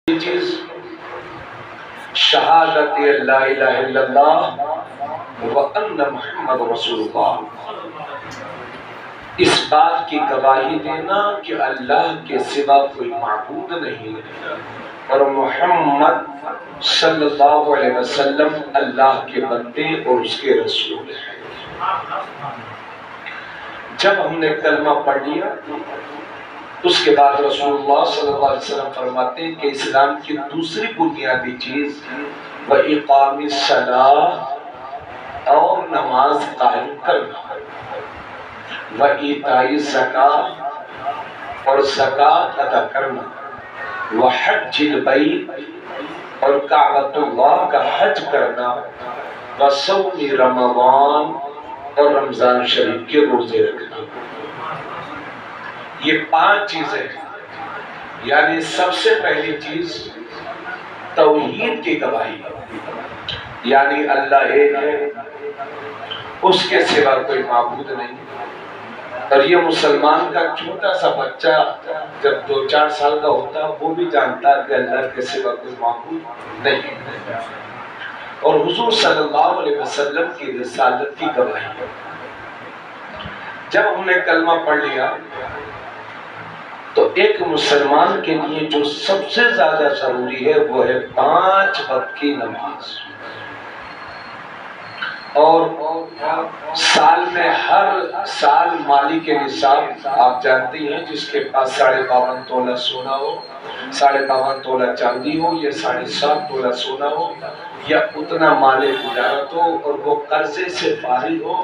چیز شہادت لا الہ الا اللہ وان محمد رسول اللہ، اس بات کی گواہی دینا کہ اللہ کے سوا کوئی معبود نہیں اور محمد صلی اللہ علیہ وسلم اللہ کے بندے اور اس کے رسول ہیں۔ جب ہم نے کلمہ پڑھ لیا اس کے بعد رسول اللہ صلی اللہ علیہ وسلم فرماتے ہیں کہ اسلام کی دوسری بنیادی چیز وَإِقَامِ الصَّلَاةِ اور نماز قائم کرنا، وَإِيتَاءِ الزَّکَاةِ اور زکوٰۃ ادا کرنا، وَحَجِّ الْبَیْتِ اور کعبۃ اللہ کا حج کرنا، وَصَوْمِ رمضان اور رمضان شریف کے روزے رکھنا۔ یہ 5 چیزیں ہیں، یعنی سب سے پہلی چیز توحید کی گواہی، یعنی اللہ ایک ہے، اس کے سوا کوئی معبود نہیں۔ اور یہ مسلمان کا چھوٹا سا بچہ جب 2-4 سال کا ہوتا ہے وہ بھی جانتا ہے کہ اللہ کے سوا کوئی معبود نہیں، اور حضور صلی اللہ علیہ وسلم کی رسالت کی گواہی۔ جب ہم نے کلمہ پڑھ لیا تو ایک مسلمان کے لیے جو سب سے زیادہ ضروری ہے وہ ہے 5 وقت کی نماز، اور سال میں ہر سال مالی کے نصاب آپ جانتے ہیں، جس کے پاس 52.5 تولہ سونا ہو، 52.5 تولہ چاندی ہو، یا 7.5 تولہ سونا ہو، یا اتنا مال تجارت ہو، اور وہ قرضے سے فارغ ہو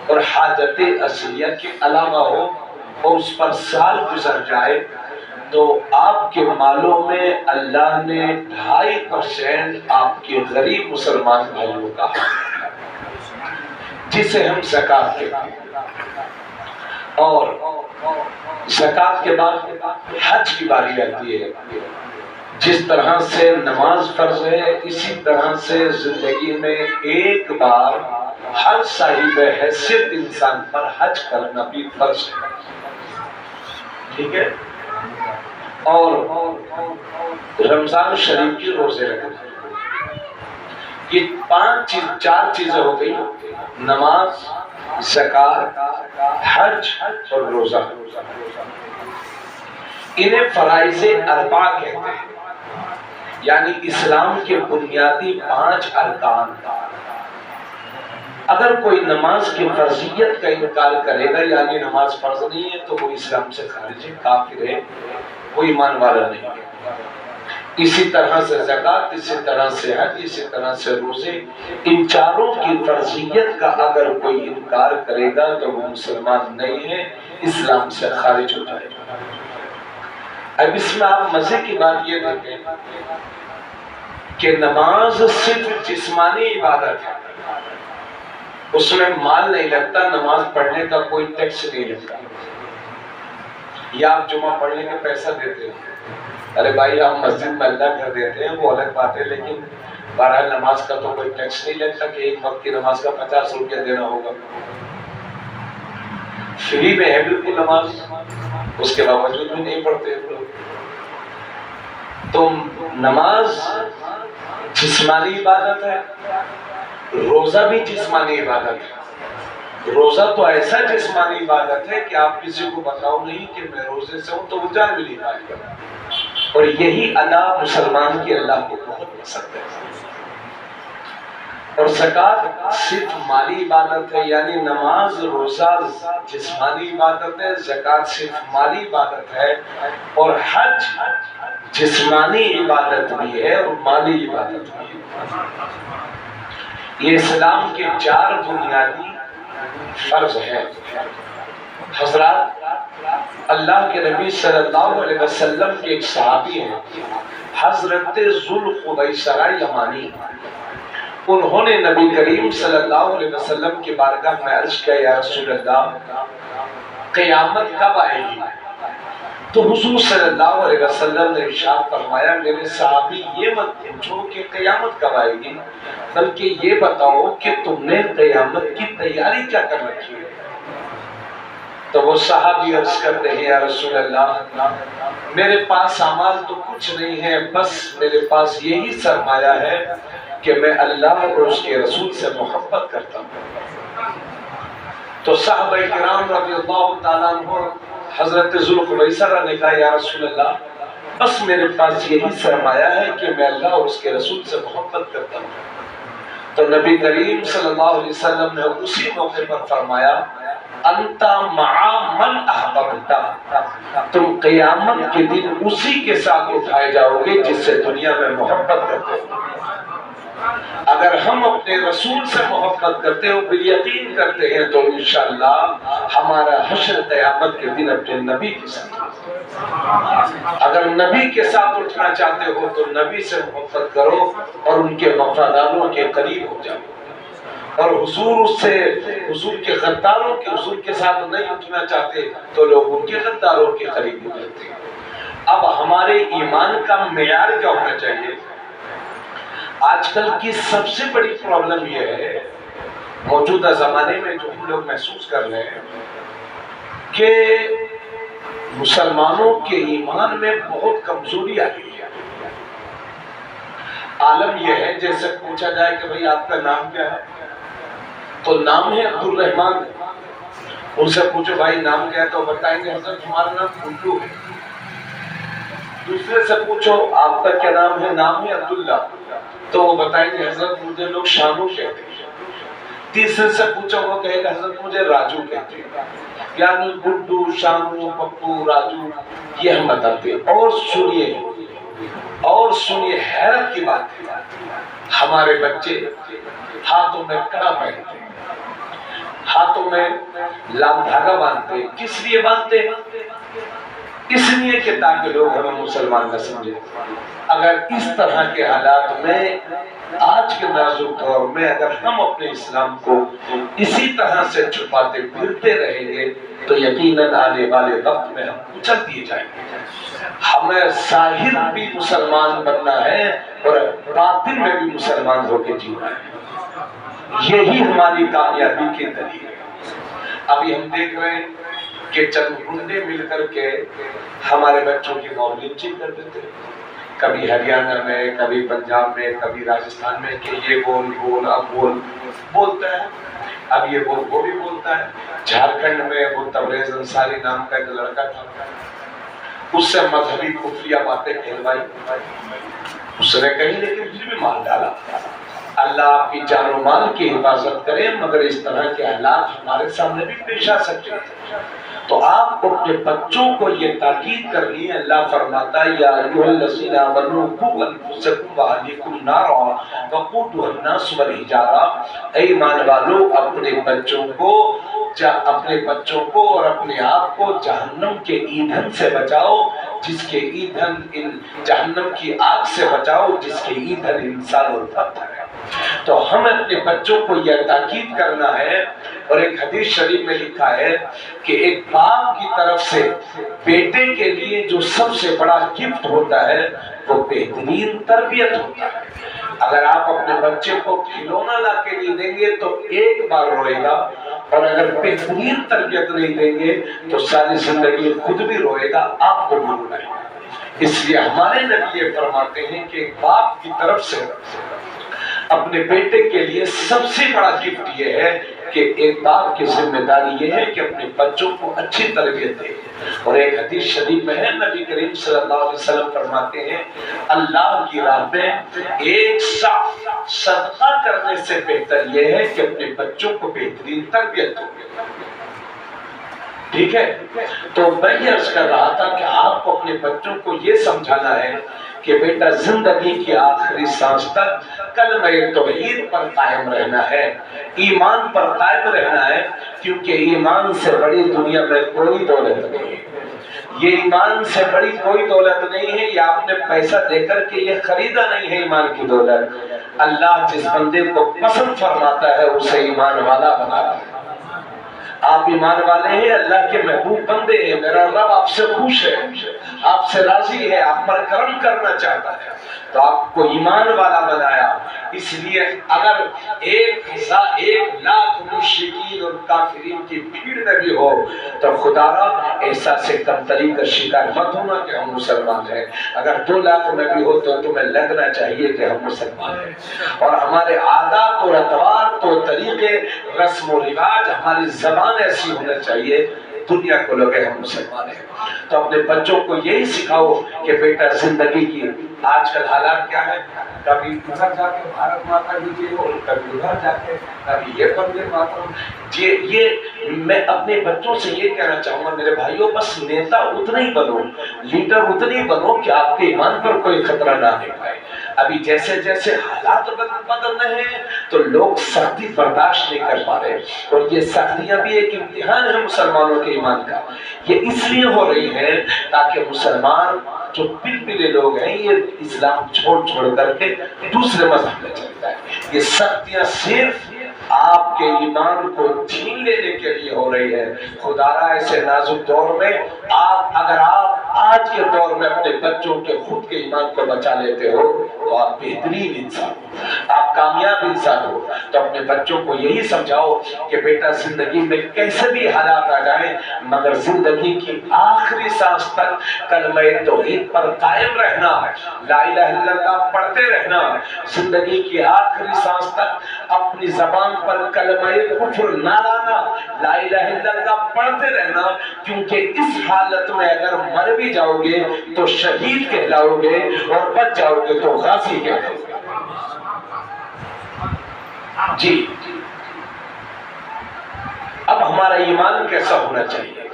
اور حاجت اصلیہ کے علاوہ ہو، اور اس پر سال گزر جائے، تو آپ کے مالوں میں اللہ نے 2.5% آپ کے غریب مسلمان بھائیوں کا حق دیا، جسے ہم زکوٰۃ کہتے ہیں۔ اور زکوٰۃ کے بعد حج کی باری آتی ہے۔ جس طرح سے نماز فرض ہے، اسی طرح سے زندگی میں ایک بار ہر صاحب حیثیت انسان پر حج کرنا بھی فرض ہے، ٹھیک ہے؟ اور رمضان شریف کی روزے رکھنا۔ یہ 4 چیزیں ہو گئی، نماز، زکوٰۃ، حج اور روزہ۔ انہیں فرائض اربع کہتے ہیں، یعنی اسلام کے بنیادی 5 ارکان۔ اگر کوئی نماز کی فرضیت کا انکار کرے گا، یعنی نماز فرض نہیں ہے، تو وہ اسلام سے خارج ہے، کافر ہے، وہ ایمان والا نہیں ہے۔ اسی طرح سے زکوٰۃ، اسی طرح سے حج، اسی طرح سے روزے، ان چاروں کی فرضیت کا اگر کوئی انکار کرے گا تو وہ مسلمان نہیں ہے، اسلام سے خارج ہو جائے گا۔ اب اس میں آپ مزے کی بات یہ دیکھیں کہ نماز صرف جسمانی عبادت ہے، اس میں مال نہیں لگتا، نماز پڑھنے کا کوئی ٹیکس نہیں لگتا۔ یا آپ جمعہ پڑھنے کا پیسہ دیتے ہیں، ارے بھائی آپ مسجد میں اللہ گھر دیتے ہیں، وہ الگ بات ہے، لیکن بہرحال نماز کا تو کوئی ٹیکس نہیں لگتا کہ ایک وقت کی نماز کا 50 روپیہ دینا ہوگا، فری میں ہے بالکل نماز، اس کے باوجود بھی نہیں پڑھتے۔ تو نماز جسمانی عبادت ہے، روزہ بھی جسمانی عبادت ہے۔ روزہ تو ایسا جسمانی عبادت ہے کہ آپ کسی کو بتاؤ نہیں کہ میں روزے سے ہوں تو وہ جان بھی نہیں پائے گا، اور یہی ادا مسلمان کی اللہ کو بہت پسند ہے۔ اور زکوٰۃ صرف مالی عبادت ہے، یعنی نماز، روزہ جسمانی عبادت ہے، زکوٰۃ صرف مالی عبادت ہے، اور حج جسمانی عبادت بھی ہے اور مالی عبادت بھی ہے۔ یہ اسلام کے 4 بنیادی فرض ہیں۔ حضرات، اللہ کے نبی صلی اللہ علیہ وسلم کے ایک صحابی ہیں، حضرت ذوالخویصرہ یمانی، انہوں نے نبی کریم صلی اللہ علیہ وسلم کی بارگاہ میں عرض کیا، یا رسول اللہ، قیامت کب آئے گی؟ تو حضور صلی اللہ علیہ وسلم نے ارشاد فرمایا، میرے صحابی یہ مت پوچھو کہ قیامت کب آئے گی، بلکہ یہ بتاؤ کہ تم نے قیامت کی تیاری کیا کر رکھی ہے۔ تو وہ صحابی عرض کرتے ہیں یا رسول اللہ میرے پاس سامان تو کچھ نہیں ہے، بس میرے پاس یہی سرمایہ ہے کہ میں اللہ اور اس کے رسول سے محبت کرتا ہوں۔ تو صحابہ کرام رضی اللہ تعالیٰ عنہ حضرت ذوالخویسرہ نے کہا یا رسول اللہ بس میرے پاس یہی سرمایہ ہے کہ میں اللہ اور اس کے رسول سے محبت کرتا ہوں۔ تو نبی کریم صلی اللہ علیہ وسلم نے اسی موقع پر فرمایا انت مع من احببت، تم قیامت کے دن اسی کے ساتھ اٹھائے جاؤ گے جس سے دنیا میں محبت کرتے ہو۔ اگر ہم اپنے رسول سے محبت کرتے ہو بالیقین کرتے ہیں تو انشاءاللہ ہمارا حشر قیامت کے دن اپنے نبی کے ساتھ۔ اگر نبی کے ساتھ اٹھنا چاہتے ہو تو نبی سے محبت کرو اور ان کے وفاداروں کے قریب ہو جاؤ، اور حضور کے غداروں کے حضور کے ساتھ نہیں اٹھنا چاہتے تو لوگ ان کے غداروں کے قریب ہو جاتے ہیں۔ اب ہمارے ایمان کا معیار کیا ہونا چاہیے؟ آج کل کی سب سے بڑی پرابلم یہ ہے موجودہ زمانے میں جو ہم لوگ محسوس کر رہے ہیں کہ مسلمانوں کے ایمان میں بہت کمزوری آ گئی ہے۔ عالم یہ ہے جیسے پوچھا جائے کہ بھئی آپ کا نام کیا ہے تو نام ہے عبد الرحمن، ان سے پوچھو بھائی نام کیا ہے تو بتائیں گے حضرت ہمارا نام الو ہے۔ دوسرے سے پوچھو آپ کا کیا نام ہے، نام ہے عبداللہ، تو وہ بتائیں گے حضرت مجھے لوگ شانو کہتے ہیں۔ تیسرے سے پوچھو وہ کہے گا حضرت مجھے راجو کہتے ہیں۔ یعنی گڈو، شانو، پپو، راجو یہ ہم بتاتے ہیں۔ اور سنیے حیرت کی بات ہے ہمارے بچے ہاتھوں میں کڑا پہنتے ہیں، ہاتھوں میں لام دھاگا باندھتے ہیں۔ کس لیے باندھتے ہیں؟ اس لیے کہ تاکہ لوگ ہمیں مسلمان نہ سمجھے۔ اگر اس طرح کے حالات میں آج کے نازک دور میں اگر ہم اپنے اسلام کو اسی طرح سے چھپاتے پھرتے رہیں گے تو یقیناً آنے والے وقت میں ہم کچل دیے جائیں گے۔ ہمیں ظاہر بھی مسلمان بننا ہے اور باطن میں بھی مسلمان ہو کے جینا ہے، یہی ہماری کامیابی کی دلیل ہے۔ ابھی ہم دیکھ رہے ہیں کہ چند گنڈے مل کر کے ہمارے بچوں کی موب لنچنگ کر دیتے ہیں، کبھی ہریانہ میں، کبھی پنجاب میں، کبھی راجستھان میں کہ یہ بول اب بولتا ہے، اب یہ بول وہ بھی بولتا ہے۔ جھارکھنڈ میں وہ تبریز انصاری نام کا ایک لڑکا تھا، اس سے مذہبی کفریہ باتیں کہلوائی، اس نے کہیں لیکن پھر بھی مار ڈالا۔ اللہ آپ کی جان و مال کی حفاظت کرے، مگر اس طرح کے حالات ہمارے سامنے بھی پیش آ سکتے ہیں۔ تو آپ اپنے بچوں کو یہ تاکید کرنی ہے، اللہ فرماتا ہے یا ایھا الذین آمنوا قوا انفسکم واہلیکم نارا وقودھا الناس والحجارہ، اے ایمان والو اپنے بچوں کو اور اپنے آپ کو جہنم کے ایندھن سے بچاؤ، جس کے ایندھن جہنم کی آگ سے بچاؤ جس کے ایندھن انسان اور پتھر ہے۔ تو ہمیں اپنے بچوں کو یہ تاکید کرنا ہے، اور ایک حدیث شریف میں لکھا ہے کہ ایک باپ کی طرف سے بیٹے کے لیے جو سب سے بڑا گفٹ ہوتا ہے وہ بہترین تربیت ہوتا ہے۔ اگر آپ اپنے بچے کو کھلونا لا کے نہیں دیں گے تو ایک بار روئے گا، اور اگر بہترین تربیت نہیں دیں گے تو ساری زندگی خود بھی روئے گا، آپ کو بھی روئے گا۔ اس لیے ہمارے نبی یہ فرماتے ہیں کہ ایک باپ کی طرف سے اپنے بیٹے کے لیے سب سے بڑا گفٹ یہ ہے کہ ایک باپ کی ذمہ داری یہ ہے کہ اپنے بچوں کو اچھی تربیت دے۔ اور ایک حدیث شریف میں ہے نبی کریم صلی اللہ علیہ وسلم فرماتے ہیں اللہ کی راہ میں ایک سا صدقہ کرنے سے بہتر یہ ہے کہ اپنے بچوں کو بہترین تربیت دو۔ ٹھیک ہے، تو میں یہ عرض کر رہا تھا کہ آپ کو اپنے بچوں کو یہ سمجھانا ہے کہ بیٹا زندگی کی آخری سانس تک کلمہ توحید پر قائم رہنا ہے، ایمان پر قائم رہنا ہے، کیونکہ ایمان سے بڑی دنیا میں کوئی دولت نہیں ہے۔ یہ ایمان سے بڑی کوئی دولت نہیں ہے، یہ آپ نے پیسہ دے کر کے یہ خریدا نہیں ہے ایمان کی دولت۔ اللہ جس بندے کو پسند فرماتا ہے اسے ایمان والا بناتا ہے۔ آپ ایمان والے ہیں، اللہ کے محبوب بندے ہیں، میرا رب آپ سے خوش ہے، آپ سے راضی ہے، آپ پر کرم کرنا چاہتا ہے، تو آپ کو ایمان والا بنایا۔ اس لیے اگر 1,00,000 مشرکین اور کافرین کی بھیڑ میں بھی ہو تو خدا را احساس کمتری کا شکار مت ہونا کہ ہم مسلمان ہیں. اگر 2 لاکھ میں بھی ہو تو تمہیں لگنا چاہیے کہ ہم مسلمان ہیں. اور ہمارے عادات اور اطوار تو طریقے رسم و رواج ہماری زبان ایسی ہونا چاہیے دنیا کو لگے ہم مسلمان ہیں. تو اپنے بچوں کو یہی سکھاؤ کہ بیٹا زندگی کی آج کل حالات کیا ہے, کبھی ادھر جا کے بھارت ماتا جی ہو, کبھی ادھر جا کے کبھی یہ وندے ماترم. یہ میں اپنے بچوں سے یہ کہنا چاہوں گا میرے بھائیوں, بس نیتا اتنا ہی بنو, لیڈر اتنا ہی بنو کہ آپ کے ایمان پر کوئی خطرہ نہ آنے پائے. ابھی جیسے جیسے حالات بدل رہے ہیں تو لوگ سختی برداشت نہیں کر پا رہے, اور یہ سختیاں بھی ایک امتحان ہے مسلمانوں کے ایمان کا. یہ اس لیے ہو رہی ہے تاکہ مسلمان جو پلپلے لوگ ہیں یہ اسلام چھوڑ کر کے دوسرے مذہب میں چلتا ہے. یہ سختیاں صرف آپ کے ایمان کو چھین لینے کے لیے ہو رہی ہے. خدا را ایسے نازک دور میں اگر آپ آج کے دور میں اپنے بچوں کے خود کے ایمان کو بچا لیتے ہو تو آپ بہترین انسان ہو, آپ کامیاب انسان ہو. تو اپنے بچوں کو یہی سمجھاؤ کہ بیٹا زندگی میں کیسے بھی حالات آ جائیں مگر زندگی کی آخری سانس تک کلمہ توحید پر قائم رہنا, لا الہ الا اللہ پڑھتے رہنا. زندگی کی آخری سانس تک اپنی زبان پر کلمہ کفر نہ لانا, لا الہ الا اللہ پڑھتے رہنا. کیونکہ اس حالت میں اگر مر بھی جاؤ گے تو شہید کہلاؤ گے, اور بچ جاؤ گے تو غازی کہلاؤ گے. جی اب ہمارا ایمان کیسا ہونا چاہیے؟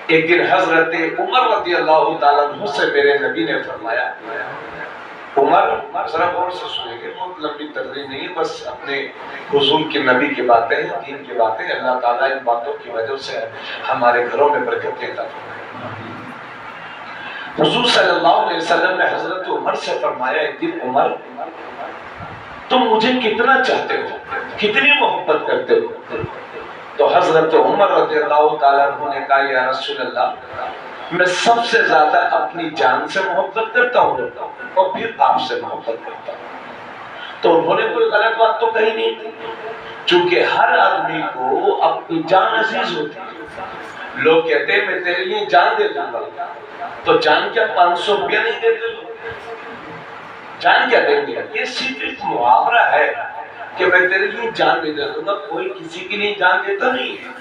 ایک دن حضرت عمر رضی اللہ تعالیٰ عنہ سے میرے نبی نے فرمایا, عمر ذرا غور سے سنیں گے, بہت لمبی تقریر نہیں ہے, بس اپنے حضور کے نبی کی باتیں ہیں, دین کی باتیں. اللہ تعالیٰ ان باتوں کی وجہ سے ہمارے گھروں میں برکتیں عطا فرمائے. حضور صلی اللہ علیہ وسلم نے حضرت عمر سے فرمایا ایک دن, عمر تم مجھے کتنا چاہتے ہو, کتنی محبت کرتے ہو؟ تو حضرت عمر رضی اللہ تعالیٰ عنہ نے کہا یا رسول اللہ میں سب سے زیادہ اپنی جان سے محبت کرتا ہوں اور پھر آپ سے محبت کرتا ہوں. تو انہوں نے کوئی غلط بات تو کہی نہیں تھی, چونکہ ہر آدمی کو اپنی جان عزیز ہوتی ہے. لوگ کہتے ہیں میں تیرے لیے جان دے دوں گا, تو جان کیا 500 روپیہ نہیں دیتے لوگ, جان کیا دیں گے؟ یہ صرف ایک محاورہ ہے کہ میں تیرے لیے جان بھی دے دوں گا, کوئی کسی کے لیے جان دیتا نہیں ہے.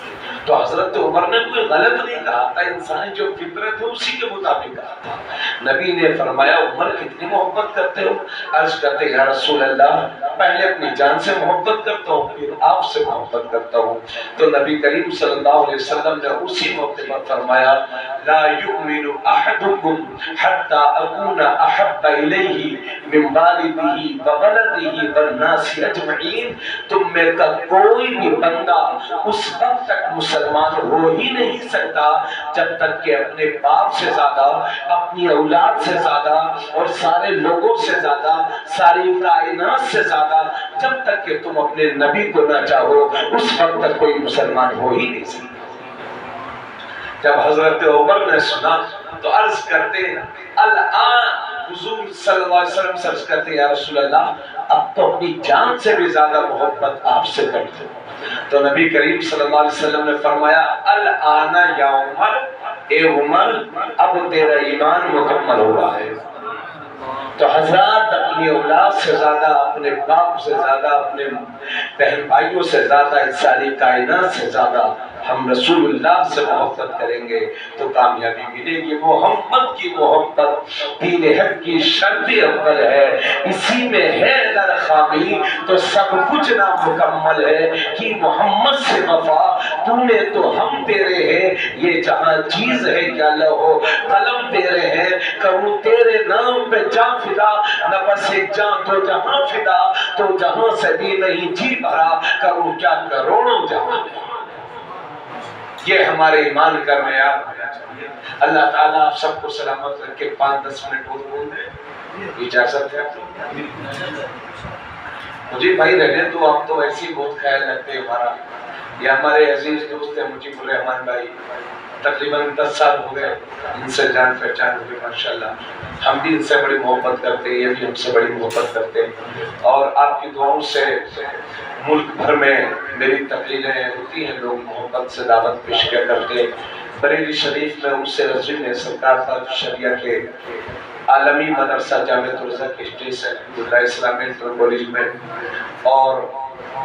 تو حضرت عمر نے کوئی غلط نہیں کہا تھا, انسانی جو فطرت ہے اسی کے مطابق کہا تھا. نبی نے فرمایا عمر کتنی محبت کرتے ہو؟ عرض کرتے یا رسول اللہ پہلے اپنی جان سے محبت کرتا ہوں پھر آپ سے محبت کرتا ہوں. تو نبی کریم صلی اللہ علیہ وسلم نے اسی موقع پر فرمایا لا یؤمن احدکم حتی اکون احب الیہ من والدہ وولدہ والناس اجمعین. تم میں کا کوئی بھی بندہ اس وقت تک مسلمان ہو ہی نہیں سکتا جب تک کہ اپنے باپ سے زیادہ, اپنی اولاد سے زیادہ, اور سارے لوگوں سے زیادہ, ساری کائنات سے زیادہ, جب تک کہ تم اپنے نبی کو نہ چاہو اس وقت تک کوئی مسلمان ہو ہی نہیں سکتا. جب حضرت عمر نے سنا تو عرض کرتے الآن حضور صلی اللہ علیہ وسلم سے عرض کرتے یا رسول اللہ اب تو اپنی جان سے بھی زیادہ محبت آپ سے کرتے ہو. تو نبی کریم صلی اللہ علیہ وسلم نے فرمایا الآن یا عمر, اے عمر اب تیرا ایمان مکمل ہوا ہے. تو حضرات اپنی اولاد سے زیادہ, اپنے باپ سے زیادہ, اپنے بہن بھائیوں سے زیادہ, اس ساری کائنات سے زیادہ ہم رسول اللہ سے محبت کریں گے تو کامیابی ملے گی. محمد کی محبت دین حق کی شرط اول ہے, اسی میں ہے اگر خامی تو سب کچھ نامکمل ہے. کہ محمد سے وفا تو نے تو ہم تیرے ہیں, یہ جہاں چیز ہے کیا لہو قلم تیرے ہیں, کروں تیرے نام پہ جان فدا, نہ بس ایک جان تو جہاں فدا, تو جہاں سے بھی نہیں جی بھرا, کروں کیا کروڑوں جہاں. یہ ہمارے ایمان کا معیار ہونا چاہیے. اللہ تعالیٰ آپ سب کو سلامت رکھ کے 5-10 منٹ اور بول دیں, اجازت ہے؟ مجھے بھائی رہنے تو آپ تو ایسی بہت خیال رکھتے ہیں ہمارا. یہ ہمارے عزیز دوست ہیں مجیب الرحمان بھائی, تقریباً 10 سال ہو گئے ان سے جان پہچان ہوئی ماشاءاللہ. ہم بھی ان سے بڑی محبت کرتے ہیں، یہ بھی ہم سے بڑی محبت کرتے ہیں، اور آپ کی دعاؤں سے ملک بھر میں میری تقریریں ہوتی ہیں، لوگ محبت سے دعوت پیش کیا کرتے ہیں. بریلی شریف میں اس سے رضوی میں سرکار تاج شریعہ کے عالمی مدرسہ جامعۃ الرزاق اسٹیج سے اسلامی انٹر کالج میں اور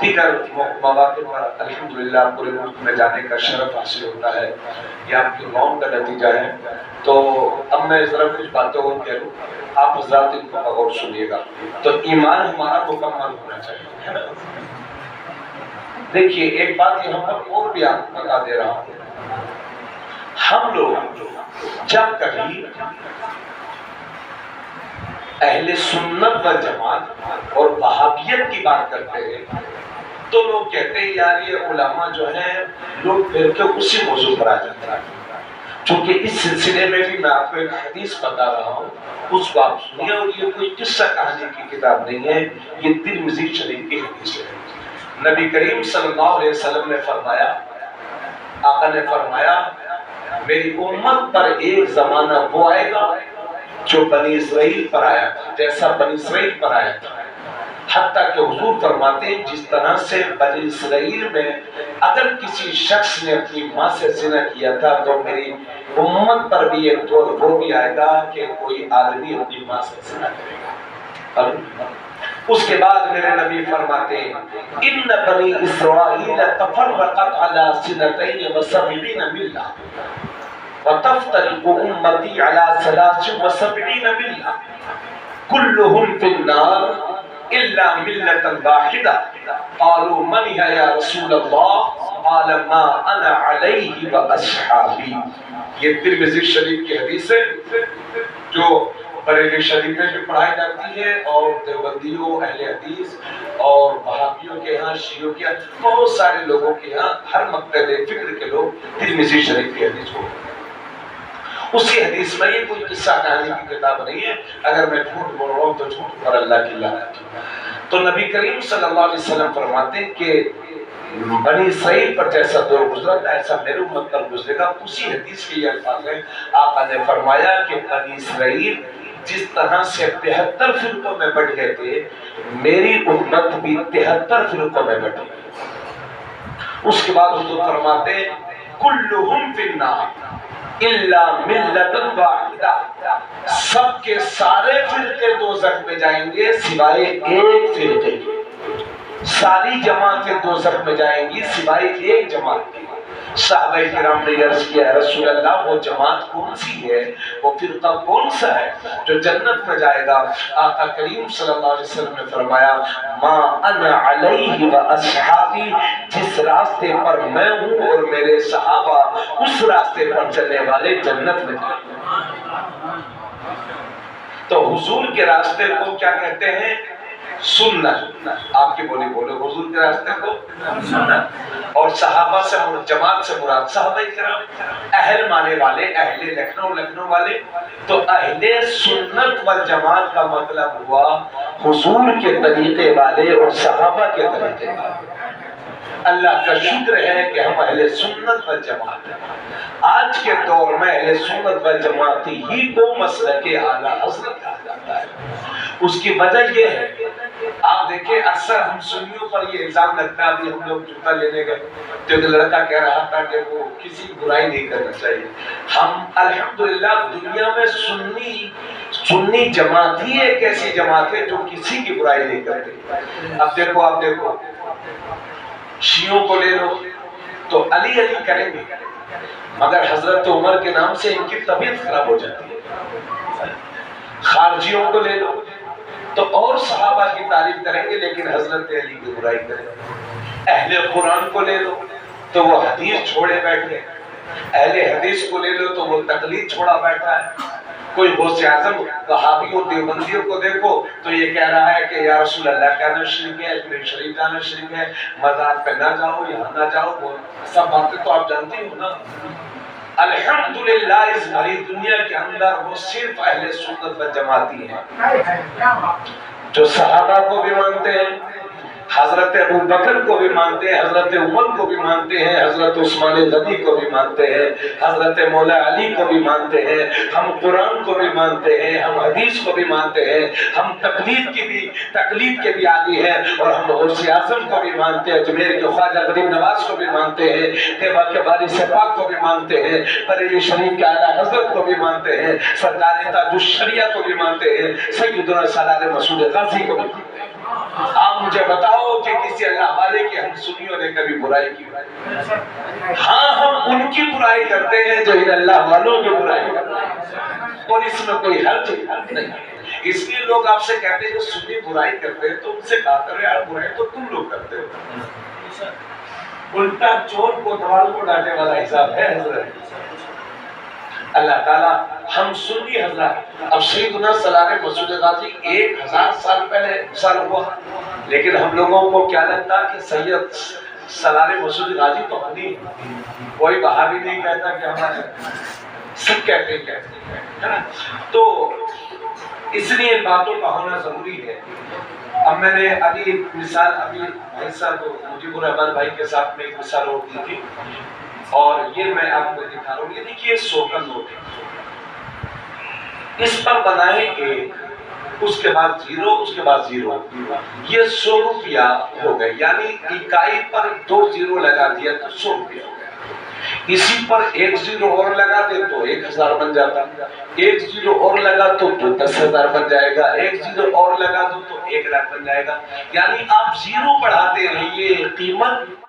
دیگر مواقع پر الحمدللہ پورے ملک میں جانے کا شرف حاصل ہوتا ہے. یہ آپ کی دعاؤں کا نتیجہ ہے. تو اب میں ذرا کچھ باتیں اور کہوں، آپ حضرات ان کو غور سنیے گا. تو ایمان ہمارا مکمل ہونا چاہیے، ہے نا. دیکھیے ایک بات یہاں پر اور بھی آپ کو بتا دے رہا ہوں. ہم لوگ جب کبھی اہل سنت و جماعت اور وہابیت کی بات کرتے ہیں تو لوگ کہتے ہیں یار یہ علماء جو ہیں لوگ پھر کے اسی موضوع پر آ جاتے ہیں. چونکہ اس سلسلے میں بھی میں آپ کو ایک حدیث بتا رہا ہوں، اس کو آپ سنیے. اور یہ کوئی قصہ کہانی کی کتاب نہیں ہے، یہ ترمذی شریف کی حدیث ہے. نبی کریم صلی اللہ علیہ وسلم نے فرمایا، آقا نے فرمایا میری امت پر ایک زمانہ وہ آئے گا جو بنی اسرائیل پر آیا تھا، جیسا بنی اسرائیل پر آیا تھا. حتیٰ کہ حضور فرماتے ہیں جس طرح سے بنی اسرائیل میں اگر کسی شخص نے اپنی ماں سے زنا کیا تھا تو میری امت پر بھی ایک دور وہ بھی آئے گا کہ کوئی آدمی اپنی ماں سے زنا کرے گا. اس کے بعد میرے نبی فرماتے ہیں ان بنی اسرائیل تفرقت علی سنتین و سبعین ملہ وتفترق امتی علی ثلاث و سبعین ملہ كلهم في النار الا ملة واحدة قالوا من هي يا رسول الله قال ما انا عليه واصحابي. یہ ترمذی شریف کی حدیث ہے جو بریلی شریف میں بھی پڑھائی جاتی ہے اور دیوبندیوں، اہل حدیث اور وہابیوں کے ہاں، شیعوں کے ہاں، بہت سارے لوگوں کے ہاں، ہر مکتب فکر کے لوگ ترمذی شریف کی حدیث کو. اسی حدیث میں یہ کوئی قصہ کہانی کی کتاب نہیں ہے. اگر میں جھوٹ بول رہا ہوں تو جھوٹ پر اللہ کی لعنت. تو نبی کریم صلی اللہ علیہ وسلم فرماتے ہیں کہ بنی اسرائیل پر جیسا دور گزرا تھا ایسا میرے امت پر گزرے گا. اسی حدیث کے یہ الفاظ ہیں، آقا نے فرمایا کہ بنی اسرائیل جس طرح سے 73 فرقوں میں بٹ گئے تھے میری امت بھی 73 فرقوں میں بٹے. اس کے بعد حضور فرماتے ہیں کلہم فی النار الا ملۃ واحدہ، سب کے سارے فرقے دوزخ میں جائیں گے سوائے ایک فرقے کے. ساری جماعتیں دوزخ میں جائیں گی سوائے ایک جماعت کی. صحابہ کرام نے عرض کیا رسول اللہ وہ جماعت کون سی ہے، وہ فرقہ کون سا ہے جو جنت میں جائے گا؟ آقا کریم صلی اللہ علیہ وسلم نے فرمایا ما انا علیہ و اصحابی، جس راستے پر میں ہوں اور میرے صحابہ اس راستے پر چلنے والے جنت میں جائیں گے. تو حضور کے راستے کو کیا کہتے ہیں؟ سنت. آپ کی بولی بولو، حضور کے راستے کو سنت. اور صحابہ سے جماعت سے مراد صحابہ کرام، اہل مانے والے، اہل لکھنؤ والے. تو اہل سنت والجماعت کا مطلب ہوا حضور کے طریقے والے اور صحابہ کے طریقے والے. اللہ کا شکر ہے کہ ہم اہل سنت والجماعت ہیں. آج کے دور میں اہل سنت والجماعتی ہی کو مسلک اعلیٰ حضرت کہا جاتا ہے. اس کی وجہ یہ ہے، آپ دیکھیں اکثر ہم سنیوں پر یہ الزام لگتا ہے. ابھی ہم لوگ جوتا لینے گئے تو ایک لڑکا کہہ رہا تھا کہ وہ کسی کی برائی نہیں کرنا چاہیے. ہم الحمدللہ دنیا میں سنی جماعت ہی ایک ایسی جماعت ہے جو کسی کی برائی نہیں کرتی. اب دیکھو آپ دیکھو شیعوں کو لے لو تو علی کریں گے مگر حضرت عمر کے نام سے ان کی طبیعت خراب ہو جاتی ہے. خارجیوں کو لے لو تو اور صحابہ کی تعریف کریں گے لیکن حضرت علی کی برائی کریں گے. اہل قرآن کو لے لو تو وہ حدیث چھوڑے بیٹھے. اہل حدیث کو لے لو تو وہ تقلید چھوڑا بیٹھا ہے. کوئی غوث اعظم وہابیوں دیوبندیوں کو دیکھو تو یہ کہہ رہا ہے کہ یا رسول اللہ کہنا شریک ہے، اجمیر شریف جانا شریک ہے، مزار پہ نہ جاؤ، یہاں نہ جاؤ. وہ سب باتیں تو آپ جانتے ہو نا. الحمدللہ اس بھری دنیا کے اندر وہ صرف اہل سنت و جماعتی ہیں جو صحابہ کو بھی مانتے ہیں، حضرت ابو بکر کو بھی مانتے ہیں، حضرت عمر کو بھی مانتے ہیں، حضرت عثمان غنی کو بھی مانتے ہیں، حضرت مولا علی کو بھی مانتے ہیں، ہم قرآن کو بھی مانتے ہیں، ہم حدیث کو بھی مانتے ہیں، ہم تقلید کے بھی عادی ہیں، اور ہم غوث اعظم کو بھی مانتے ہیں، اجمیر کے خواجہ غریب نواز کو بھی مانتے ہیں، تیبا کے باری سپاک کو بھی مانتے ہیں، بریلی شریف کے اعلیٰ حضرت کو بھی مانتے ہیں، سرکار تاج الشریعہ کو بھی مانتے ہیں، سیدنا سالار مسعود غازی کو بھی مانتے ہیں۔ آپ مجھے بتاؤ کہ کسی اللہ والے کی ہم سنیوں نے کبھی برائی کی؟ ہاں، ہم ان کی برائی کرتے ہیں جو ان اللہ والوں کی برائی کرتے ہیں، اور اس میں کوئی حرج نہیں۔ اس لیے لوگ آپ سے کہتے ہیں کہ سنی برائی کرتے ہیں، تو ان سے کہا کرو یار برائی تو تم لوگ کرتے ہو۔ الٹا چور کو دوال کو ڈانٹے والا حساب ہے حضرت۔ اللہ تعالیٰ ہم سنی حضرات، اب سیدنا سالار مسعود غازی 1000 سال پہلے سال ہوا، لیکن ہم لوگوں کو کیا لگتا کہ سید سالار مسعود غازی تو ہنی، کوئی وہابی نہیں کہتا کہ ہمارے، سب کہتے ہیں۔ تو اس لیے ان باتوں کا ہونا ضروری ہے۔ اب میں نے ابھی ایک مثال، ابھی بھائی صاحب مجیب الرحمان بھائی کے ساتھ میں ایک مثال اور دی تھی، اور یہ میں آپ کو دکھا رہا ہوں۔ یہ دیکھیے 100 کا نوٹ ہے، اس پر بنائے 1، اس کے بعد 0، اس کے بعد 0، یہ 100 روپیہ ہو گئے، یعنی اکائی پر 2 0 لگا دیا تو 100 روپیہ ہو گیا۔ اسی پر 1 0 اور لگا دے تو 1000 بن جاتا، 1 0 اور لگا تو 10,000 بن جائے گا، 1 0 اور لگا دو تو 1 لاکھ بن جائے گا۔ یعنی آپ 0 بڑھاتے رہیے، قیمت